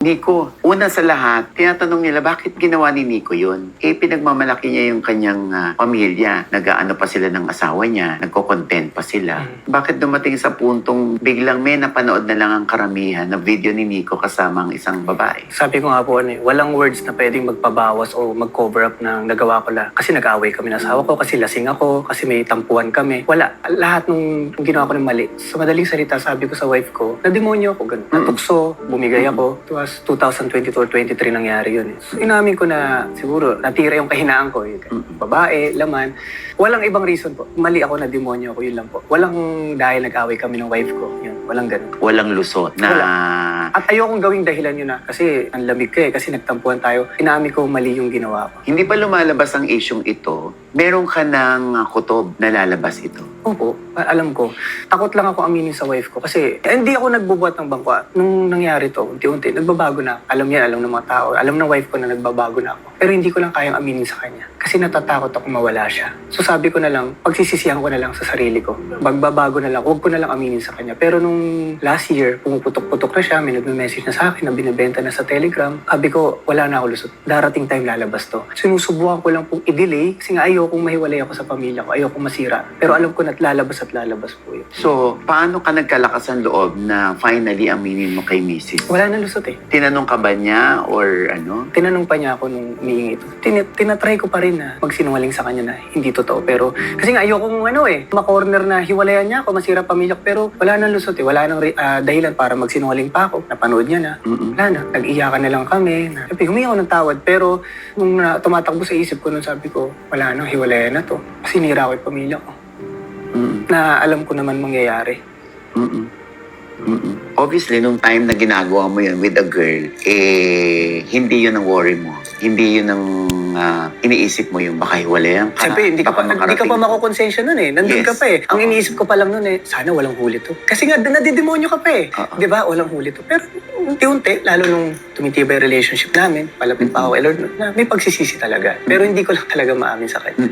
Nico, una sa lahat, tinatanong nila bakit ginawa ni Nico yun? Pinagmamalaki niya yung kanyang pamilya. Nag-aano pa sila ng asawa niya, nagko-content pa sila. Bakit dumating sa puntong biglang may napanood na lang ang karamihan na video ni Nico kasama ang isang babae? Sabi ko nga po, walang words na pwedeng magpabawas o mag-cover up ng nagawa ko lang. Kasi nag-away kami ng asawa ko, kasi lasing ako, kasi may tampuan kami. Wala. Lahat nung ginawa ko ng mali. Sa madaling salita, sabi ko sa wife ko, na-demonyo ako, ganun. Natukso, bumigay ako. It was 2022 or 23 nangyari yun. So, inamin ko na siguro natira yung kahinaan ko. Babae, laman. Walang ibang reason po. Mali ako, na demonyo ako, yun lang po. Walang dahil nag-away kami ng wife ko. Yun, walang ganun. Walang lusot na... Wala. At ayokong gawing dahilan yun kasi ang lamig ka kasi nagtampuan tayo. Inamin ko mali yung ginawa ko. Hindi pa lumalabas ang isyong ito, meron ka ng kutob na lalabas ito. Opo, alam ko. Takot lang ako aminin sa wife ko kasi hindi ako nagbubuhat ng bangka. Nung nangyari to, unti-unti, nagbabago na. Alam niya, alam ng mga tao. Alam ng wife ko na nagbabago na ako. Pero hindi ko lang kayang aminin sa kanya. Kasi natatakot ako mawala siya. So sabi ko na lang, pagsisisihan ko na lang sa sarili ko. Magbabago na lang, huwag ko na lang aminin sa kanya. Pero nung last year, pumuputok-putok na siya, may nagme-message na sa akin na binibenta na sa Telegram. Sabi ko, wala na ako lusot. Darating time lalabas to. Sinusubukan ko lang pong i-delay kasi nga ayokong mahiwalay ako sa pamilya ko. Ayokong masira. Pero alam ko na lalabas at lalabas po yun. So, paano ka nagkalakas ang loob na finally aminin mo kay Mrs.? Wala na lusot eh. Tinanong ka ba niya or ano? Tinanong pa niya ako nung meeting ito. Tinatry ko pa rin na magsinungaling sa kanya na hindi totoo. Pero kasi nga ayokong ma-corner na hiwalayan niya ako, masira pamilya ko. Pero wala nang lusot eh. Wala nang dahilan para magsinungaling pa ako. Napanood niya na. Wala na. Nag-iyakan na lang kami. Sabi, humingi ako ng tawad. Pero nung tumatakbo sa isip ko, nung sabi ko, wala na, hiwalayan na to. Sinira ko yung pamilya ko. Na alam ko naman mangyayari. Obviously, nung time na ginagawa mo yun with a girl, hindi yun ang worry mo. Hindi yun ang iniisip mo yung baka hiwalayan ka. Siyempre, hindi ka pa makukonsensya nun eh. Nandun ka pa eh. Ang iniisip ko pa lang nun eh, sana walang huli to. Kasi nga, nadidemonyo ka pa eh. Di ba? Walang huli to. Pero unti-unti, lalo nung tumitibay relationship namin, palapit pa ako, Lord, na may pagsisisi talaga. Pero hindi ko lang talaga maamin sa kanya.